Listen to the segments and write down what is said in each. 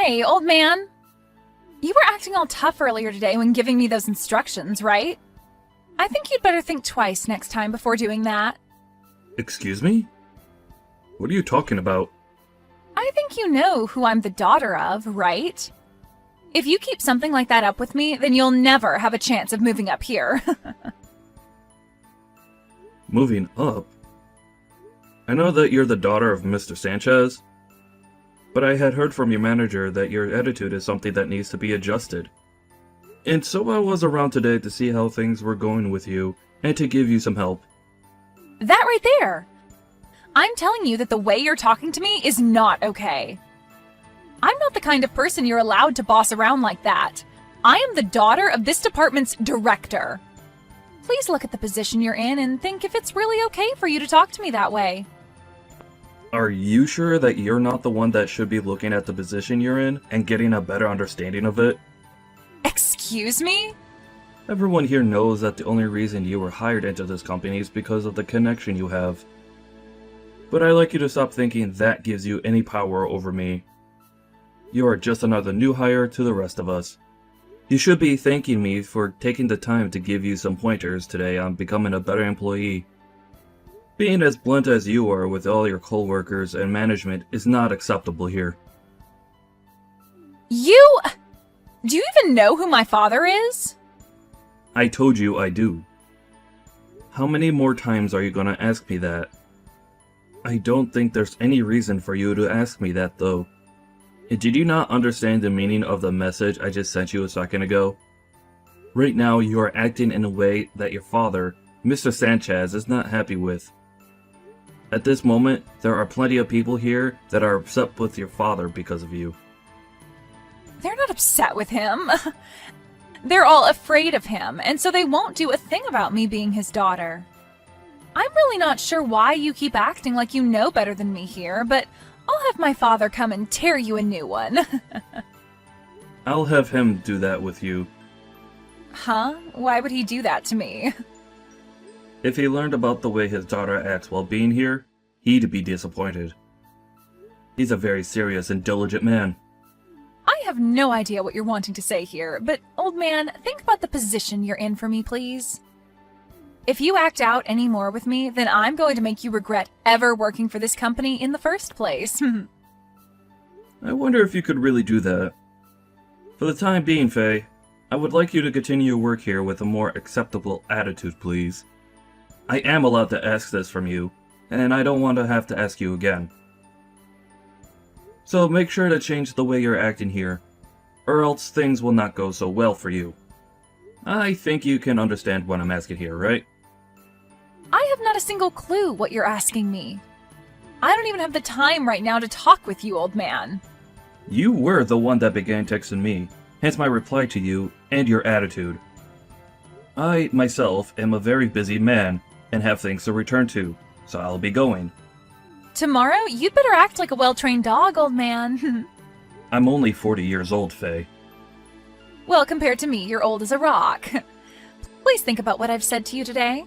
Hey, old man. You were acting all tough earlier today when giving me those instructions, right? I think you'd better think twice next time before doing that. Excuse me? What are you talking about? I think you know who I'm the daughter of, right? If you keep something like that up with me, then you'll never have a chance of moving up here. Moving up? I know that you're the daughter of Mr. Sanchez, but I had heard from your manager that your attitude is something that needs to be adjusted. And so I was around today to see how things were going with you, and to give you some help. That right there! I'm telling you that the way you're talking to me is not okay. I'm not the kind of person you're allowed to boss around like that. I am the daughter of this department's director. Please look at the position you're in and think if it's really okay for you to talk to me that way. Are you sure that you're not the one that should be looking at the position you're in and getting a better understanding of it? Excuse me? Everyone here knows that the only reason you were hired into this company is because of the connection you have. But I'd like you to stop thinking that gives you any power over me. You are just another new hire to the rest of us. You should be thanking me for taking the time to give you some pointers today on becoming a better employee. Being as blunt as you are with all your coworkers and management is not acceptable here. Do you even know who my father is? I told you I do. How many more times are you gonna ask me that? I don't think there's any reason for you to ask me that, though. Did you not understand the meaning of the message I just sent you a second ago? Right now, you are acting in a way that your father, Mr. Sanchez, is not happy with. At this moment, there are plenty of people here that are upset with your father because of you. They're not upset with him. They're all afraid of him, and so they won't do a thing about me being his daughter. I'm really not sure why you keep acting like you know better than me here, but I'll have my father come and tear you a new one. I'll have him do that with you. Huh? Why would he do that to me? If he learned about the way his daughter acts while being here, he'd be disappointed. He's a very serious and diligent man. I have no idea what you're wanting to say here, but old man, think about the position you're in for me, please. If you act out any more with me, then I'm going to make you regret ever working for this company in the first place. I wonder if you could really do that. For the time being, Faye, I would like you to continue your work here with a more acceptable attitude, please. I am allowed to ask this from you, and I don't want to have to ask you again. So make sure to change the way you're acting here, or else things will not go so well for you. I think you can understand what I'm asking here, right? I have not a single clue what you're asking me. I don't even have the time right now to talk with you, old man. You were the one that began texting me, hence my reply to you and your attitude. I, myself, am a very busy man and have things to return to, so I'll be going. Tomorrow, you'd better act like a well-trained dog, old man. I'm only 40 years old, Faye. Well, compared to me, you're old as a rock. Please think about what I've said to you today.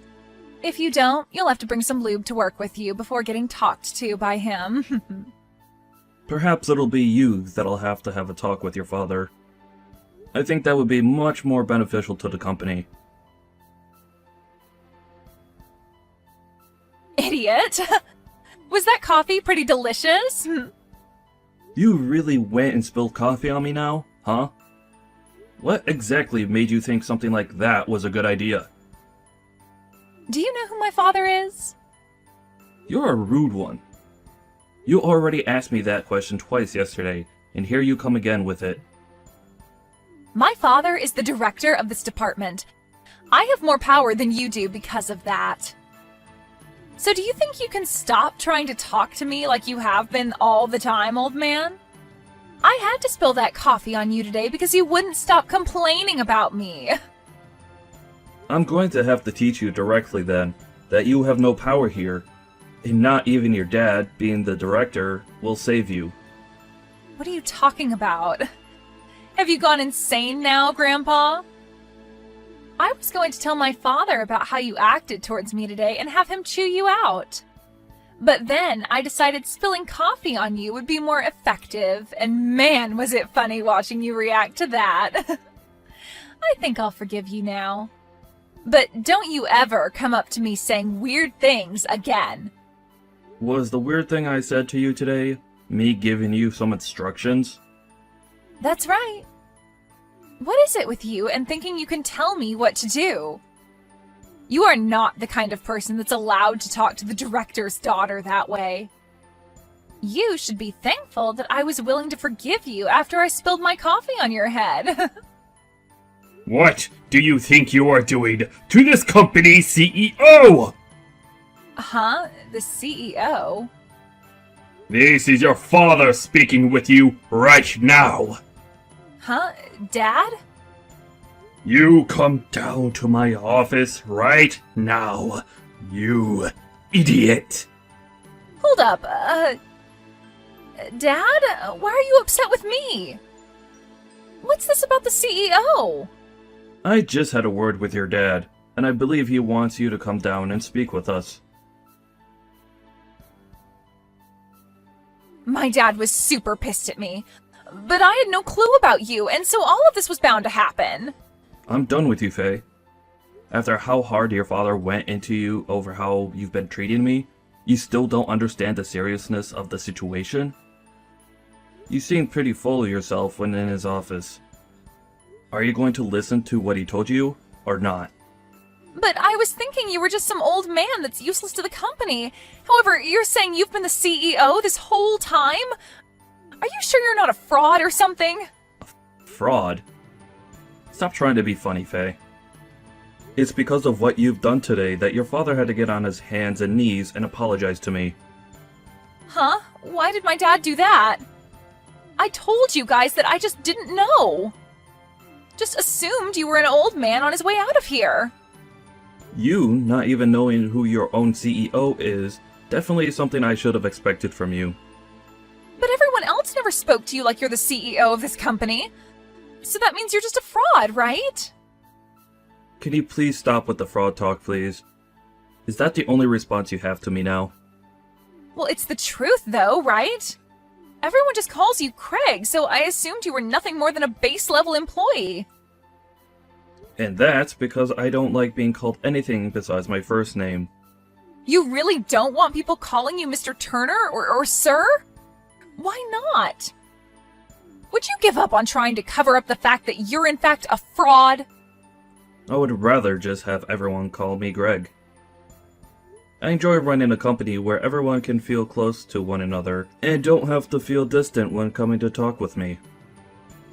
If you don't, you'll have to bring some lube to work with you before getting talked to by him. Perhaps it'll be you that'll have to have a talk with your father. I think that would be much more beneficial to the company. Idiot! Was that coffee pretty delicious? You really went and spilled coffee on me now, huh? What exactly made you think something like that was a good idea? Do you know who my father is? You're a rude one. You already asked me that question twice yesterday, and here you come again with it. My father is the director of this department. I have more power than you do because of that. So do you think you can stop trying to talk to me like you have been all the time, old man? I had to spill that coffee on you today because you wouldn't stop complaining about me. I'm going to have to teach you directly then, that you have no power here, and not even your dad, being the director, will save you. What are you talking about? Have you gone insane now, Grandpa? I was going to tell my father about how you acted towards me today and have him chew you out. But then I decided spilling coffee on you would be more effective, and man, was it funny watching you react to that. I think I'll forgive you now. But don't you ever come up to me saying weird things again. Was the weird thing I said to you today me giving you some instructions? That's right. What is it with you and thinking you can tell me what to do? You are not the kind of person that's allowed to talk to the director's daughter that way. You should be thankful that I was willing to forgive you after I spilled my coffee on your head. What do you think you are doing to this company's CEO? Huh? The CEO? This is your father speaking with you right now. Huh? Dad? You come down to my office right now, you idiot. Hold up, Dad? Why are you upset with me? What's this about the CEO? I just had a word with your dad, and I believe he wants you to come down and speak with us. My dad was super pissed at me, but I had no clue about you, and so all of this was bound to happen. I'm done with you, Faye. After how hard your father went into you over how you've been treating me, you still don't understand the seriousness of the situation? You seem pretty full of yourself when in his office. Are you going to listen to what he told you, or not? But I was thinking you were just some old man that's useless to the company. However, you're saying you've been the CEO this whole time? Are you sure you're not a fraud or something? Fraud? Stop trying to be funny, Faye. It's because of what you've done today that your father had to get on his hands and knees and apologize to me. Huh? Why did my dad do that? I told you guys that I just didn't know. Just assumed you were an old man on his way out of here. You not even knowing who your own CEO is definitely something I should have expected from you. But everyone else never spoke to you like you're the CEO of this company. So that means you're just a fraud, right? Can you please stop with the fraud talk, please? Is that the only response you have to me now? Well, it's the truth, though, right? Everyone just calls you Craig, so I assumed you were nothing more than a base-level employee. And that's because I don't like being called anything besides my first name. You really don't want people calling you Mr. Turner or Sir? Why not? Would you give up on trying to cover up the fact that you're in fact a fraud? I would rather just have everyone call me Greg. I enjoy running a company where everyone can feel close to one another and don't have to feel distant when coming to talk with me.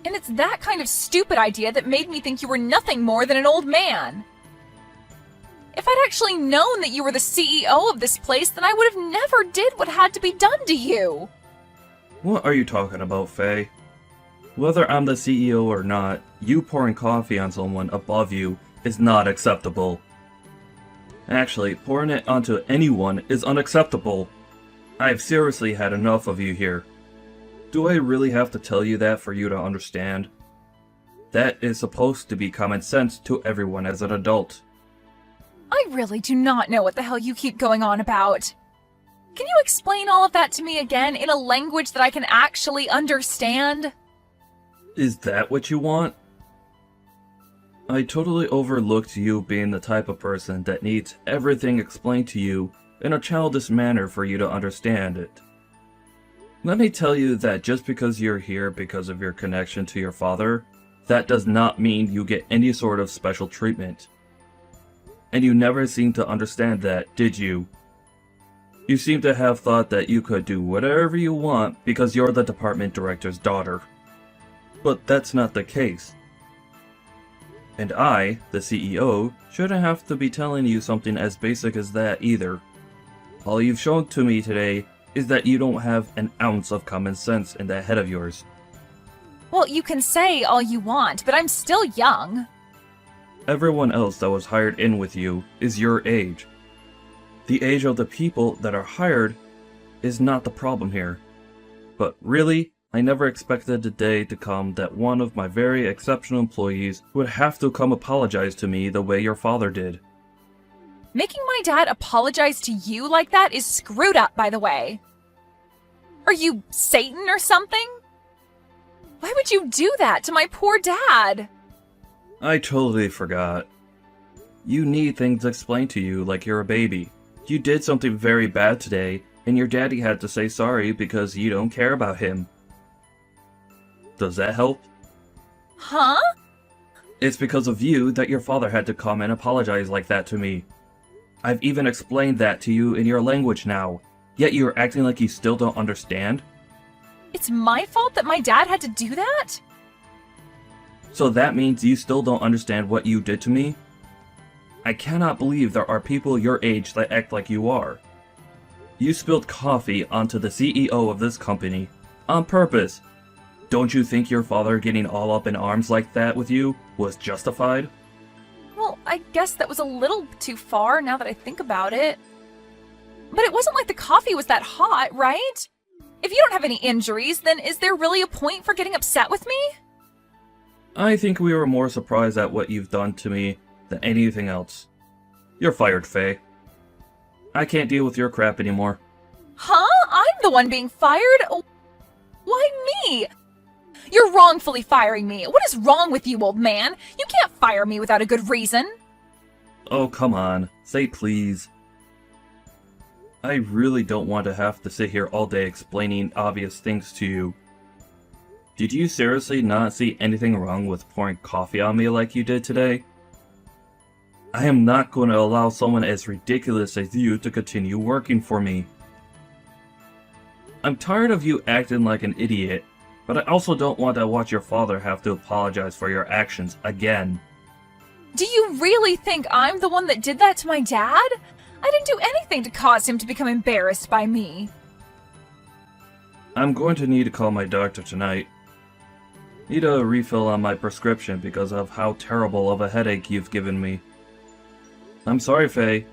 And it's that kind of stupid idea that made me think you were nothing more than an old man. If I'd actually known that you were the CEO of this place, then I would have never did what had to be done to you. What are you talking about, Faye? Whether I'm the CEO or not, you pouring coffee on someone above you is not acceptable. Actually, pouring it onto anyone is unacceptable. I've seriously had enough of you here. Do I really have to tell you that for you to understand? That is supposed to be common sense to everyone as an adult. I really do not know what the hell you keep going on about. Can you explain all of that to me again in a language that I can actually understand? Is that what you want? I totally overlooked you being the type of person that needs everything explained to you in a childish manner for you to understand it. Let me tell you that just because you're here because of your connection to your father, that does not mean you get any sort of special treatment. And you never seemed to understand that, did you? You seem to have thought that you could do whatever you want because you're the department director's daughter. But that's not the case. And I, the CEO, shouldn't have to be telling you something as basic as that either. All you've shown to me today is that you don't have an ounce of common sense in that head of yours. Well, you can say all you want, but I'm still young. Everyone else that was hired in with you is your age. The age of the people that are hired is not the problem here. But really, I never expected the day to come that one of my very exceptional employees would have to come apologize to me the way your father did. Making my dad apologize to you like that is screwed up, by the way. Are you Satan or something? Why would you do that to my poor dad? I totally forgot. You need things explained to you like you're a baby. You did something very bad today, and your daddy had to say sorry because you don't care about him. Does that help? Huh? It's because of you that your father had to come and apologize like that to me. I've even explained that to you in your language now, yet you're acting like you still don't understand? It's my fault that my dad had to do that? So that means you still don't understand what you did to me? I cannot believe there are people your age that act like you are. You spilled coffee onto the CEO of this company, on purpose. Don't you think your father getting all up in arms like that with you was justified? Well, I guess that was a little too far now that I think about it. But it wasn't like the coffee was that hot, right? If you don't have any injuries, then is there really a point for getting upset with me? I think we were more surprised at what you've done to me than anything else. You're fired, Faye. I can't deal with your crap anymore. Huh? I'm the one being fired? Why me? You're wrongfully firing me. What is wrong with you, old man? You can't fire me without a good reason. Oh, come on. Say please. I really don't want to have to sit here all day explaining obvious things to you. Did you seriously not see anything wrong with pouring coffee on me like you did today? I am not going to allow someone as ridiculous as you to continue working for me. I'm tired of you acting like an idiot, but I also don't want to watch your father have to apologize for your actions again. Do you really think I'm the one that did that to my dad? I didn't do anything to cause him to become embarrassed by me. I'm going to need to call my doctor tonight. Need a refill on my prescription because of how terrible of a headache you've given me. I'm sorry, Faye,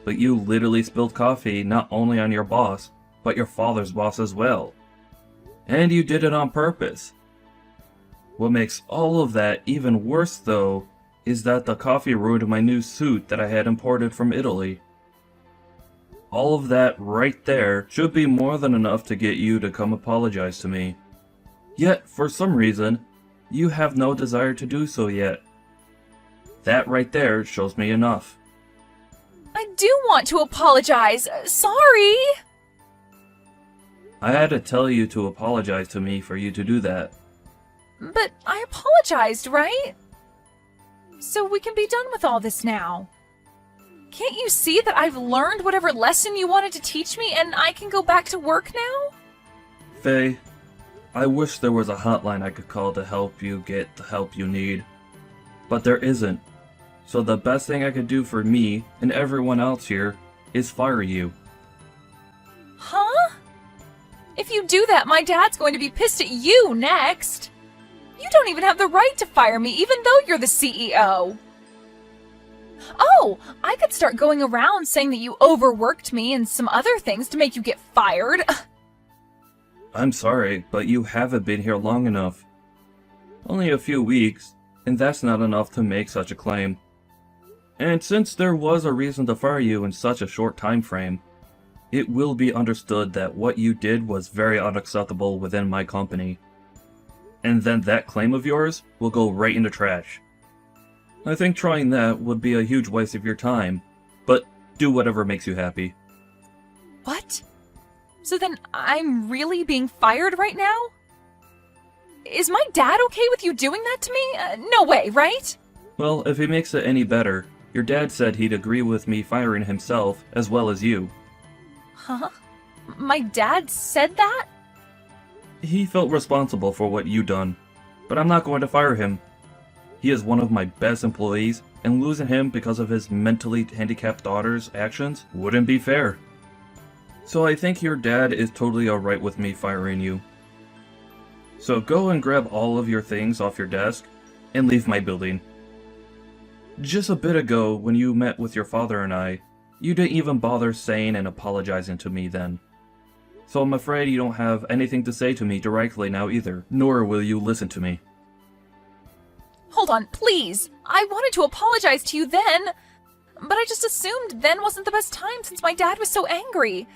but you literally spilled coffee not only on your boss, but your father's boss as well. And you did it on purpose. What makes all of that even worse, though, is that the coffee ruined my new suit that I had imported from Italy. All of that right there should be more than enough to get you to come apologize to me. Yet, for some reason, you have no desire to do so yet. That right there shows me enough. I do want to apologize. Sorry. I had to tell you to apologize to me for you to do that. But I apologized, right? So we can be done with all this now. Can't you see that I've learned whatever lesson you wanted to teach me and I can go back to work now? Faye, I wish there was a hotline I could call to help you get the help you need. But there isn't. So the best thing I could do for me and everyone else here is fire you. Huh? If you do that, my dad's going to be pissed at you next. You don't even have the right to fire me, even though you're the CEO. Oh, I could start going around saying that you overworked me and some other things to make you get fired. I'm sorry, but you haven't been here long enough. Only a few weeks, and that's not enough to make such a claim. And since there was a reason to fire you in such a short time frame, it will be understood that what you did was very unacceptable within my company. And then that claim of yours will go right in the trash. I think trying that would be a huge waste of your time, but do whatever makes you happy. What? So then I'm really being fired right now? Is my dad okay with you doing that to me? No way, right? Well, if it makes it any better, your dad said he'd agree with me firing himself as well as you. Huh? My dad said that? He felt responsible for what you done, but I'm not going to fire him. He is one of my best employees, and losing him because of his mentally handicapped daughter's actions wouldn't be fair. So I think your dad is totally alright with me firing you. So go and grab all of your things off your desk, and leave my building. Just a bit ago, when you met with your father and I, you didn't even bother saying and apologizing to me then. So I'm afraid you don't have anything to say to me directly now either, nor will you listen to me. Hold on, please. I wanted to apologize to you then. but I just assumed then wasn't the best time since my dad was so angry.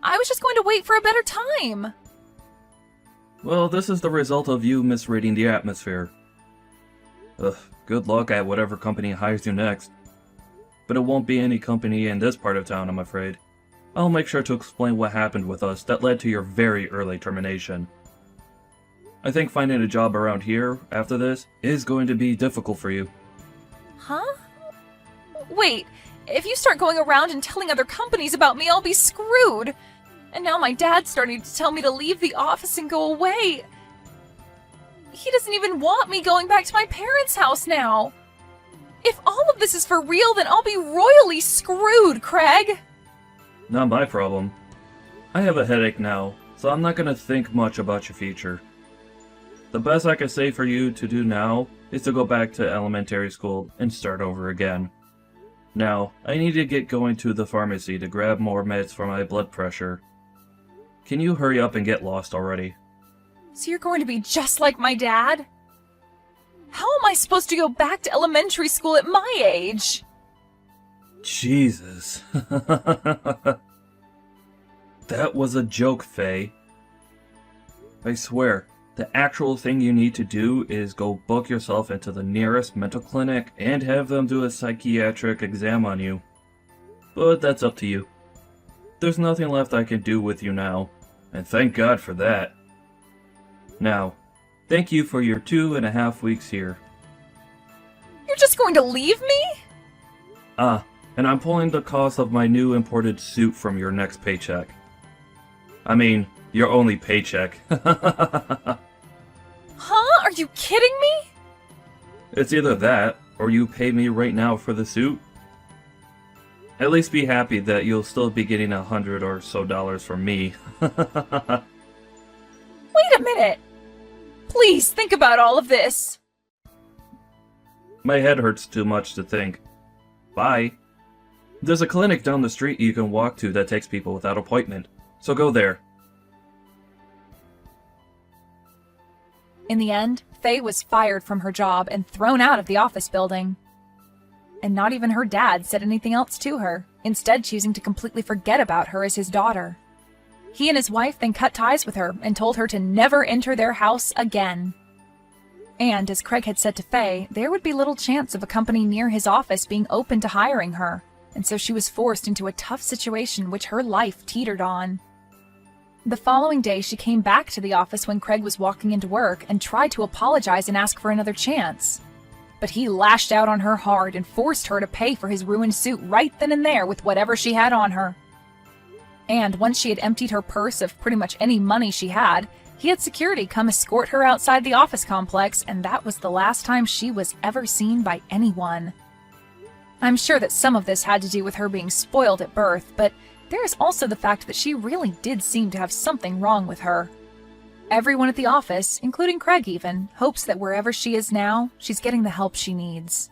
I was just going to wait for a better time. Well, this is the result of you misreading the atmosphere. Ugh, good luck at whatever company hires you next. But it won't be any company in this part of town, I'm afraid. I'll make sure to explain what happened with us that led to your very early termination. I think finding a job around here, after this, is going to be difficult for you. Huh? Wait, if you start going around and telling other companies about me, I'll be screwed. And now my dad's starting to tell me to leave the office and go away. He doesn't even want me going back to my parents' house now. If all of this is for real, then I'll be royally screwed, Craig. Not my problem. I have a headache now, so I'm not gonna think much about your future. The best I can say for you to do now is to go back to elementary school and start over again. Now, I need to get going to the pharmacy to grab more meds for my blood pressure. Can you hurry up and get lost already? So you're going to be just like my dad? How am I supposed to go back to elementary school at my age? Jesus. That was a joke, Faye. I swear, the actual thing you need to do is go book yourself into the nearest mental clinic and have them do a psychiatric exam on you. But that's up to you. There's nothing left I can do with you now, and thank God for that. Now, thank you for your 2.5 weeks here. You're just going to leave me? And I'm pulling the cost of my new imported suit from your next paycheck. I mean, your only paycheck. Huh? Are you kidding me? It's either that, or you pay me right now for the suit. At least be happy that you'll still be getting $100 or so from me. Wait a minute! Please think about all of this. My head hurts too much to think. Bye. There's a clinic down the street you can walk to that takes people without appointment, so go there. In the end, Faye was fired from her job and thrown out of the office building. And not even her dad said anything else to her, instead choosing to completely forget about her as his daughter. He and his wife then cut ties with her and told her to never enter their house again. And, as Craig had said to Faye, there would be little chance of a company near his office being open to hiring her, and so she was forced into a tough situation which her life teetered on. The following day, she came back to the office when Craig was walking into work and tried to apologize and ask for another chance. But he lashed out on her hard and forced her to pay for his ruined suit right then and there with whatever she had on her. And once she had emptied her purse of pretty much any money she had, he had security come escort her outside the office complex, and that was the last time she was ever seen by anyone. I'm sure that some of this had to do with her being spoiled at birth, but there is also the fact that she really did seem to have something wrong with her. Everyone at the office, including Craig even, hopes that wherever she is now, she's getting the help she needs.